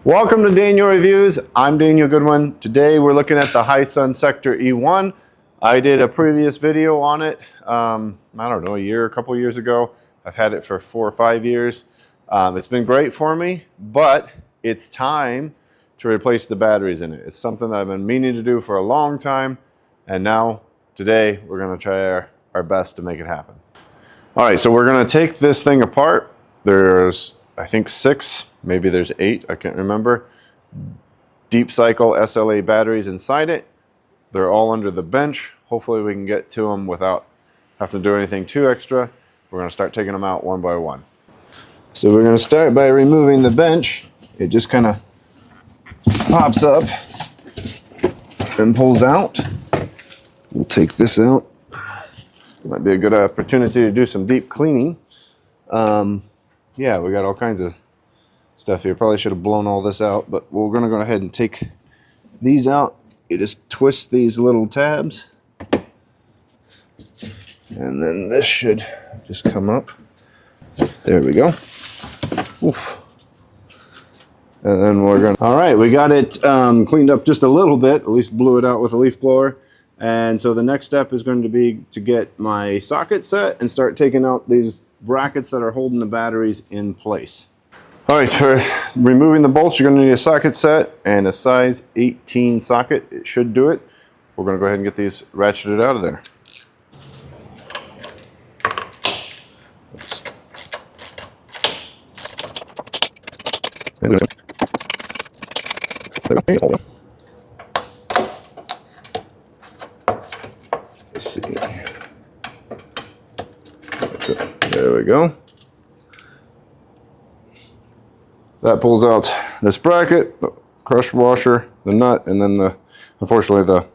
Welcome to Daniel Reviews. I'm Daniel Goodwin. Today we're looking at the Hisun Sector E1. I did a previous video on it, I don't know, a couple years ago. I've had it for 4 or 5 years. It's been great for me, but it's time to replace the batteries in it. It's something that I've been meaning to do for a long time, and now, today, we're gonna try our best to make it happen. All right, so we're gonna take this thing apart. There's, I think 6, maybe there's 8, I can't remember, deep cycle SLA batteries inside it. They're all under the bench. Hopefully we can get to them without having to do anything too extra. We're going to start taking them out one by one. So we're going to start by removing the bench. It just kind of pops up and pulls out. We'll take this out. Might be a good opportunity to do some deep cleaning. Yeah, we got all kinds of stuff here. Probably should have blown all this out, but we're going to go ahead and take these out. You just twist these little tabs, and then this should just come up. There we go. Oof. And then we're going to... All right, we got it cleaned up just a little bit, at least blew it out with a leaf blower. And so the next step is going to be to get my socket set and start taking out these brackets that are holding the batteries in place. All right, for removing the bolts, you're going to need a socket set and a size 18 socket. It should do it. We're going to go ahead and get these ratcheted out of there. Let's see. That's it. There we go. That pulls out this bracket, the crush washer, the nut, and then unfortunately the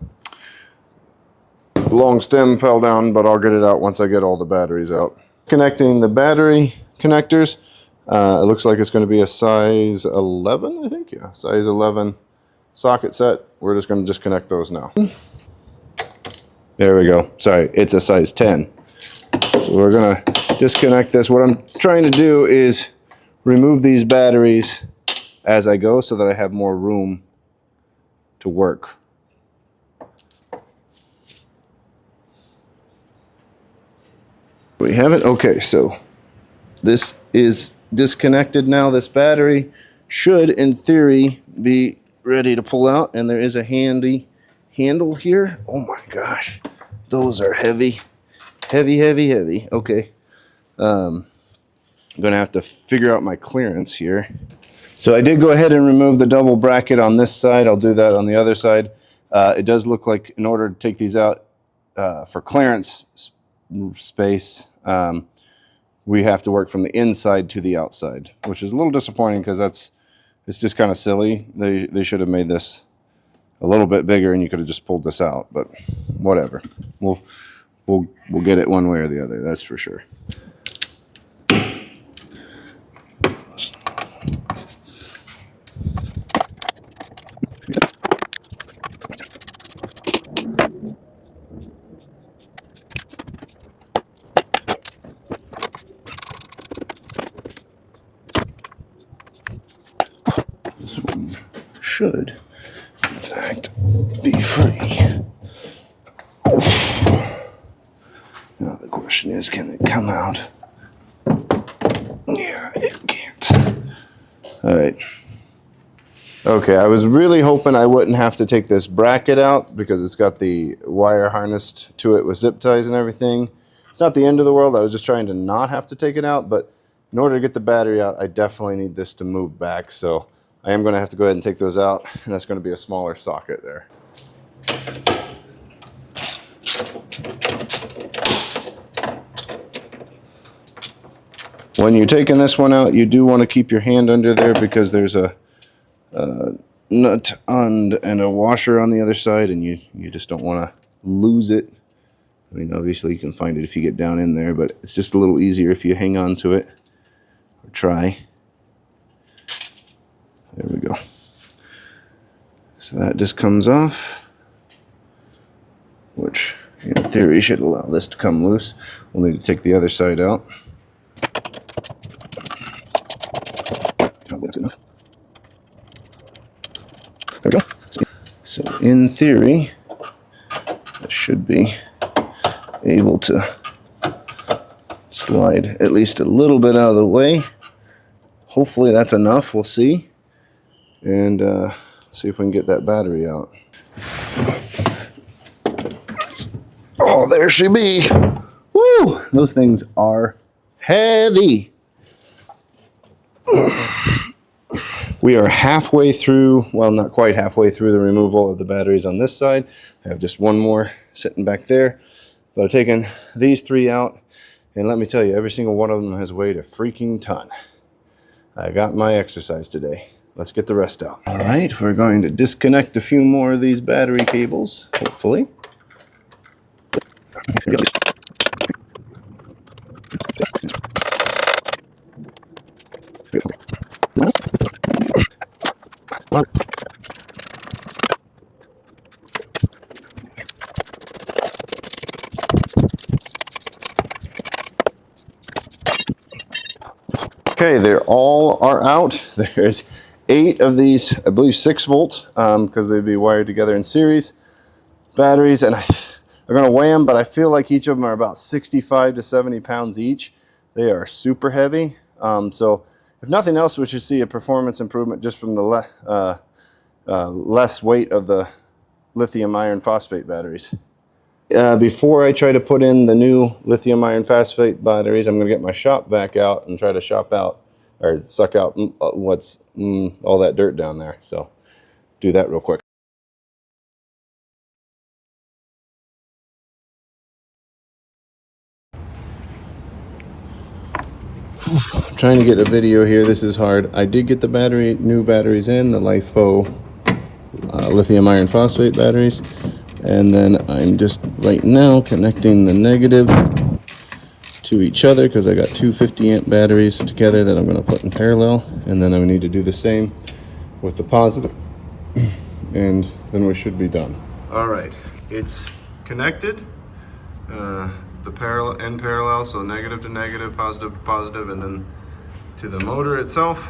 long stem fell down, but I'll get it out once I get all the batteries out. Connecting the battery connectors, it looks like it's going to be a size 11, I think, yeah, size 11 socket set. We're just going to disconnect those now. There we go. Sorry, it's a size 10. So we're going to disconnect this. What I'm trying to do is remove these batteries as I go so that I have more room to work. We have it. Okay, so this is disconnected now. This battery should, in theory, be ready to pull out, and there is a handy handle here. Oh my gosh, those are heavy. Heavy, heavy, heavy. Okay. I'm going to have to figure out my clearance here. So I did go ahead and remove the double bracket on this side. I'll do that on the other side. It does look like in order to take these out for clearance space, we have to work from the inside to the outside, which is a little disappointing because it's just kind of silly. They should have made this a little bit bigger and you could have just pulled this out, but whatever. We'll get it one way or the other, that's for sure. This one should, in fact, be free. Now the question is, can it come out? Yeah, it can't. All right. Okay, I was really hoping I wouldn't have to take this bracket out because it's got the wire harnessed to it with zip ties and everything. It's not the end of the world. I was just trying to not have to take it out, but in order to get the battery out, I definitely need this to move back. So I am going to have to go ahead and take those out, and that's going to be a smaller socket there. When you're taking this one out, you do want to keep your hand under there because there's a nut and a washer on the other side, and you just don't want to lose it. I mean, obviously you can find it if you get down in there, but it's just a little easier if you hang on to it or try. There we go. So that just comes off, which in theory should allow this to come loose. We'll need to take the other side out. That's enough. in theory, I should be able to slide at least a little bit out of the way. Hopefully that's enough. We'll see. And see if we can get that battery out. Oh, there she be. Woo! Those things are heavy. We are halfway through, well, not quite halfway through the removal of the batteries on this side. I have just one more sitting back there. But I've taken these three out, and let me tell you, every single one of them has weighed a freaking ton. I got my exercise today. Let's get the rest out. All right, we're going to disconnect a few more of these battery cables, hopefully. Okay, they all are out. There's 8 of these, I believe 6 volt, because they'd be wired together in series batteries, and I'm going to weigh them, but I feel like each of them are about 65 to 70 pounds each. They are super heavy. So if nothing else, we should see a performance improvement just from the less weight of the lithium iron phosphate batteries. Before I try to put in the new lithium iron phosphate batteries, I'm going to get my shop vac out and try to shop out or suck out what's all that dirt down there. So do that real quick. I'm trying to get a video here. This is hard. I did get the new batteries in, the Lifepo lithium iron phosphate batteries. And then I'm just right now connecting the negative to each other because I got 2 50 amp batteries together that I'm going to put in parallel. And then I need to do the same with the positive. And then we should be done. All right, it's connected. The parallel, so negative to negative, positive to positive, and then to the motor itself.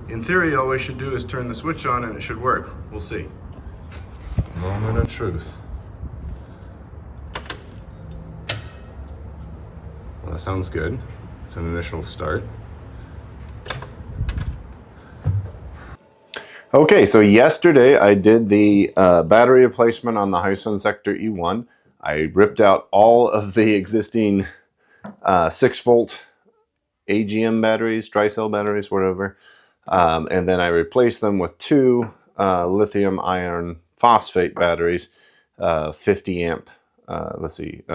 In theory, all we should do is turn the switch on and it should work. We'll see. Moment of truth. Well, that sounds good. It's an initial start. Okay, so yesterday I did the battery replacement on the Hisun Sector E1. I ripped out all of the existing 6 volt AGM batteries, tri-cell batteries, whatever. And then I replaced them with 2 lithium iron phosphate batteries, 50 amp, 48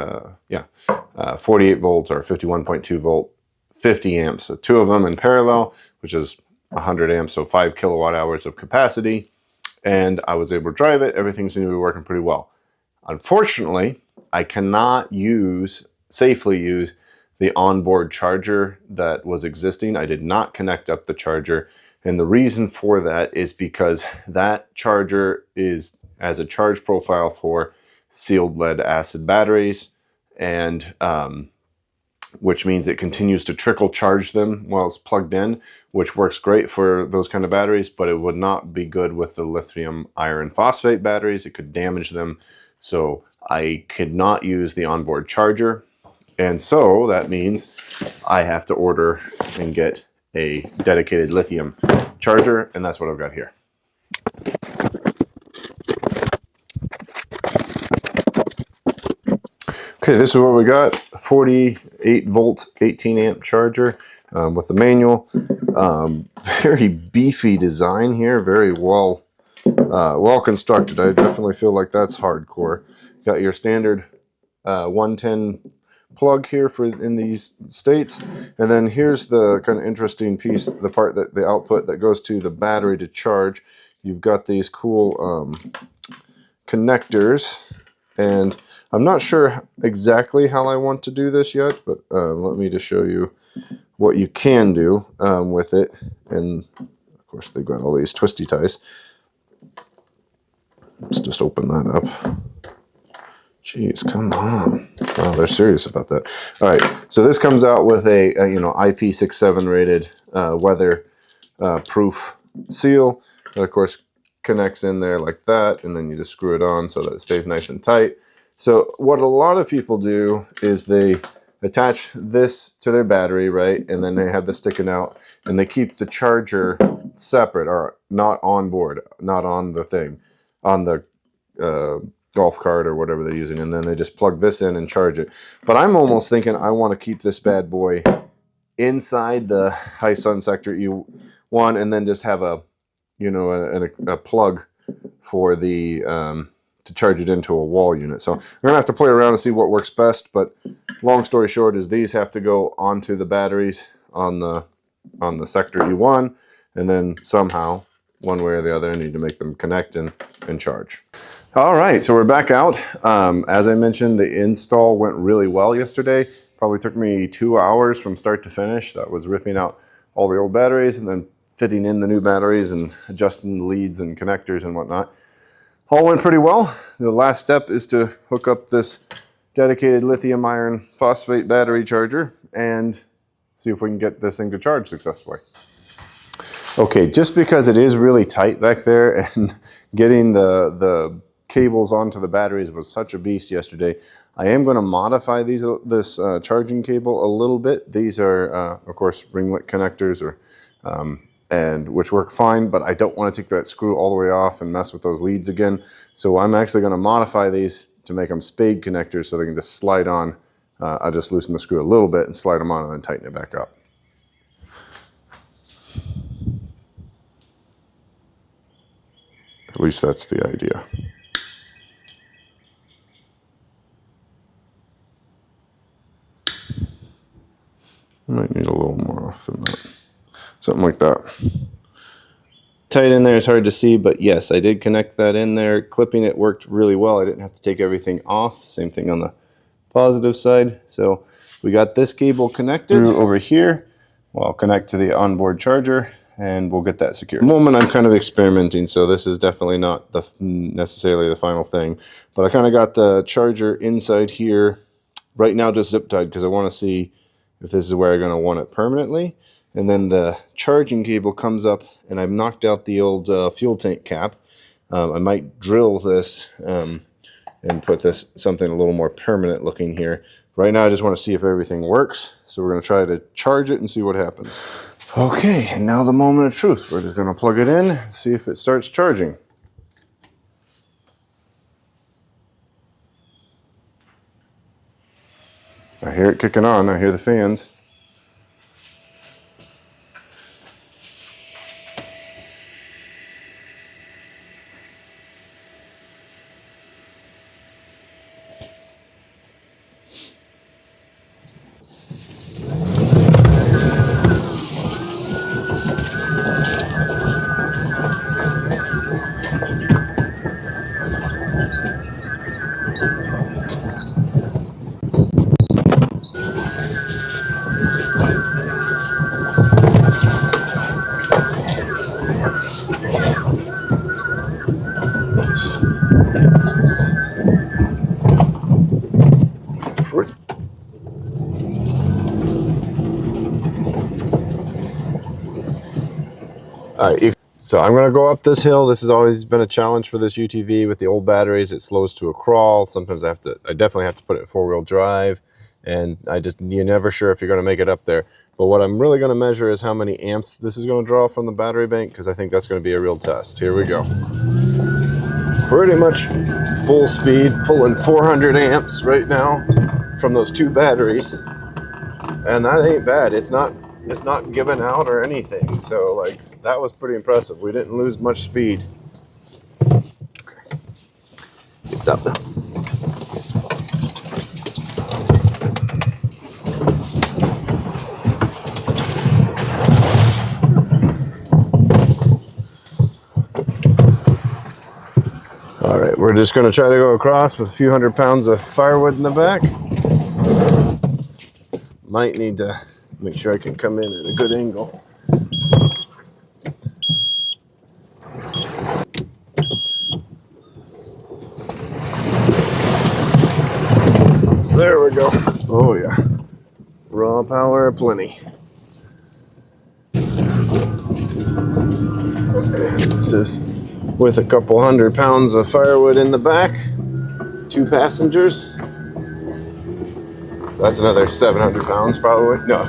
volt or 51.2 volt, 50 amps. So 2 of them in parallel, which is 100 amps, so 5 kilowatt hours of capacity. And I was able to drive it. Everything seemed to be working pretty well. Unfortunately, I cannot safely use the onboard charger that was existing. I did not connect up the charger. And the reason for that is because that charger has a charge profile for sealed lead acid batteries, and which means it continues to trickle charge them while it's plugged in, which works great for those kind of batteries, but it would not be good with the lithium iron phosphate batteries. It could damage them. So I could not use the onboard charger. And so that means I have to order and get a dedicated lithium charger, and that's what I've got here. Okay, this is what we got. 48 volt, 18 amp charger with the manual. Very beefy design here, very well constructed. I definitely feel like that's hardcore. Got your standard 110 plug here for in these states, and then here's the kind of interesting piece, the part that the output that goes to the battery to charge. You've got these cool connectors, and I'm not sure exactly how I want to do this yet, but let me just show you what you can do with it. And of course they've got all these twisty ties. Let's just open that up. Jeez, come on. Wow, they're serious about that. All right, so this comes out with a IP67 rated weather proof seal. That of course connects in there like that, and then you just screw it on so that it stays nice and tight. So what a lot of people do is they attach this to their battery, right? And then they have this sticking out, and they keep the charger separate, or not on board, not on the thing, on the golf cart or whatever they're using, and then they just plug this in and charge it. But I'm almost thinking I want to keep this bad boy inside the Hisun Sector E1, and then just have a, you know, a plug for the to charge it into a wall unit. So we're gonna have to play around and see what works best, but long story short is these have to go onto the batteries on the Sector E1, and then somehow, one way or the other, I need to make them connect and charge. All right, so we're back out. As I mentioned, the install went really well yesterday. Probably took me 2 hours from start to finish. That was ripping out all the old batteries and then fitting in the new batteries and adjusting the leads and connectors and whatnot. All went pretty well. The last step is to hook up this dedicated lithium iron phosphate battery charger and see if we can get this thing to charge successfully. Okay, just because it is really tight back there and getting the cables onto the batteries was such a beast yesterday, I am going to modify this charging cable a little bit. These are, of course, ringlet connectors, or and which work fine, but I don't want to take that screw all the way off and mess with those leads again. So I'm actually going to modify these to make them spade connectors so they can just slide on. I'll just loosen the screw a little bit and slide them on and then tighten it back up. At least that's the idea. Might need a little more off than that. Something like that. Tight in there is hard to see, but yes, I did connect that in there. Clipping it worked really well. I didn't have to take everything off. Same thing on the positive side. So we got this cable connected through over here. Well, I'll connect to the onboard charger and we'll get that secured. At the moment I'm kind of experimenting, so this is definitely not necessarily the final thing. But I kind of got the charger inside here. Right now just zip tied because I want to see if this is where I'm going to want it permanently. And then the charging cable comes up, and I've knocked out the old fuel tank cap. I might drill this and put this something a little more permanent looking here. Right now I just want to see if everything works. So we're going to try to charge it and see what happens. Okay, and now the moment of truth. We're just going to plug it in and see if it starts charging. I hear it kicking on. I hear the fans. All right, so I'm gonna go up this hill. This has always been a challenge for this UTV with the old batteries. It slows to a crawl. Sometimes I definitely have to put it in 4-wheel drive, and you're never sure if you're gonna make it up there. But what I'm really gonna measure is how many amps this is gonna draw from the battery bank, because I think that's gonna be a real test. Here we go. Pretty much full speed, pulling 400 amps right now from those 2 batteries. And that ain't bad. It's not giving out or anything. So like, that was pretty impressive. We didn't lose much speed. Okay. Stop now. All right, we're just gonna try to go across with a few 100 pounds of firewood in the back. Might need to make sure I can come in at a good angle. There we go. Oh yeah. Raw power plenty. This is with a couple 100 pounds of firewood in the back, 2 passengers. So that's another 700 pounds probably. No.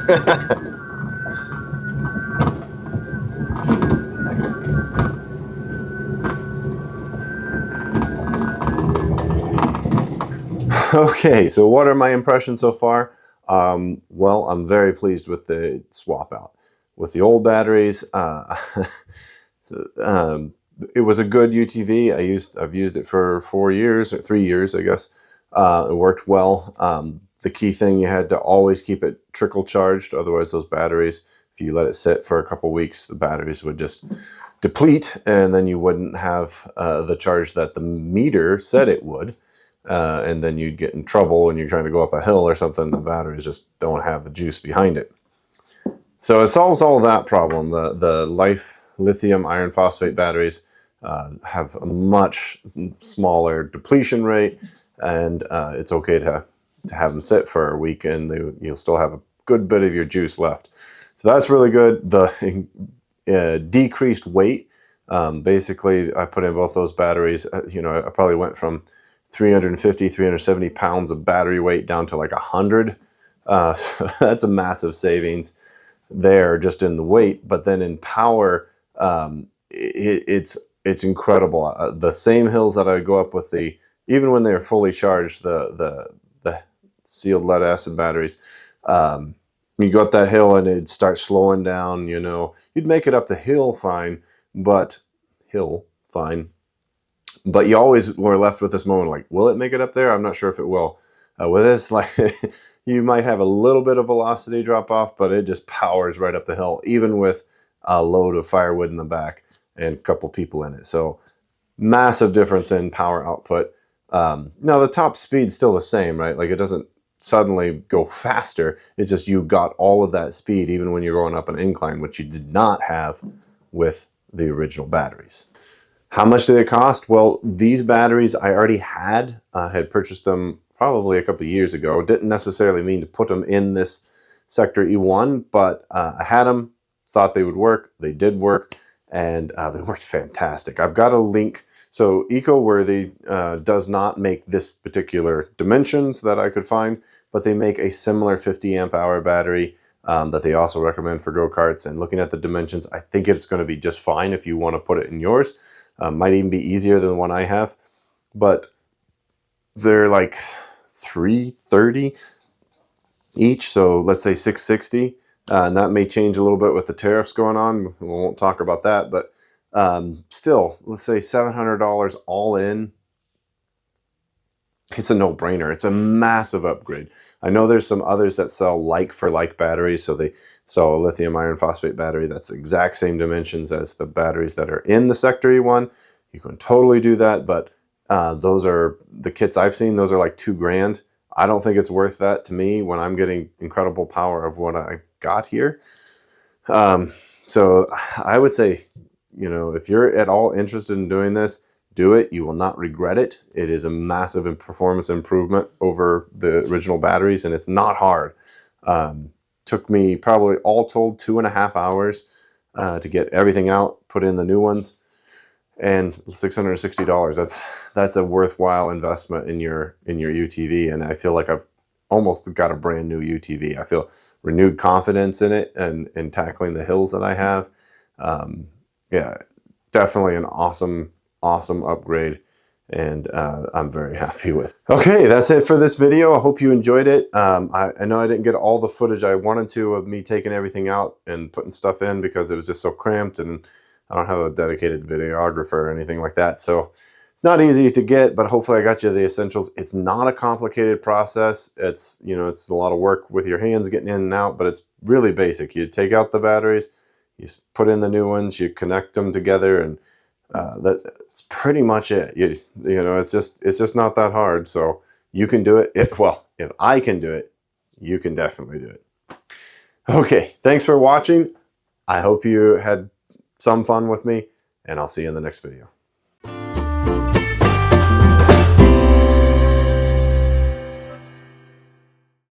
Okay, so what are my impressions so far? Well, I'm very pleased with the swap out. With the old batteries, it was a good UTV. I've used it for 4 years or 3 years, I guess. It worked well. The key thing, you had to always keep it trickle charged. Otherwise, those batteries, if you let it sit for a couple weeks, the batteries would just deplete, and then you wouldn't have the charge that the meter said it would. And then you'd get in trouble when you're trying to go up a hill or something. The batteries just don't have the juice behind it. So it solves all that problem. The lithium iron phosphate batteries have a much smaller depletion rate, and it's okay to have them sit for a week, and you'll still have a good bit of your juice left. So that's really good. The decreased weight, basically I put in both those batteries, I probably went from 350, 370 pounds of battery weight down to like 100. So that's a massive savings there just in the weight, but then in power, it's incredible. The same hills that I go up with, even when they're fully charged, the sealed lead acid batteries, you go up that hill and it'd start slowing down. You'd make it up the hill fine, but you always were left with this moment like, will it make it up there? I'm not sure if it will. With this, like, you might have a little bit of velocity drop off, but it just powers right up the hill, even with a load of firewood in the back and a couple people in it. So massive difference in power output. Now the top speed's still the same, right? Like, it doesn't suddenly go faster. It's just you got all of that speed even when you're going up an incline, which you did not have with the original batteries. How much do they cost? Well, these batteries I already had purchased them probably a couple of years ago. Didn't necessarily mean to put them in this Sector E1, but I had them, thought they would work. They did work, and they worked fantastic. I've got a link. So EcoWorthy does not make this particular dimensions that I could find, but they make a similar 50 amp hour battery that they also recommend for go-karts. And looking at the dimensions, I think it's going to be just fine if you want to put it in yours. Might even be easier than the one I have, but they're like $330 each. So let's say $660, and that may change a little bit with the tariffs going on. We won't talk about that, but still, let's say $700 all in. It's a no-brainer. It's a massive upgrade. I know there's some others that sell like for like batteries. So they sell a lithium iron phosphate battery that's the exact same dimensions as the batteries that are in the Sector E1. You can totally do that, but those are the kits I've seen. Those are like $2,000. I don't think it's worth that to me when I'm getting incredible power of what I got here. So I would say, if you're at all interested in doing this, do it. You will not regret it. It is a massive performance improvement over the original batteries, and it's not hard. Took me probably all told 2.5 hours to get everything out, put in the new ones, and $660. That's a worthwhile investment in your UTV, and I feel like I've almost got a brand new UTV. I feel renewed confidence in it and tackling the hills that I have. Yeah, definitely an awesome upgrade, and I'm very happy with. Okay, that's it for this video. I hope you enjoyed it. I know I didn't get all the footage I wanted to of me taking everything out and putting stuff in because it was just so cramped, and I don't have a dedicated videographer or anything like that. So it's not easy to get, but hopefully I got you the essentials. It's not a complicated process. It's a lot of work with your hands getting in and out, but it's really basic. You take out the batteries, you put in the new ones, you connect them together, and that's pretty much it. It's just not that hard. So you can do it. If I can do it, you can definitely do it. Okay, thanks for watching. I hope you had some fun with me, and I'll see you in the next video.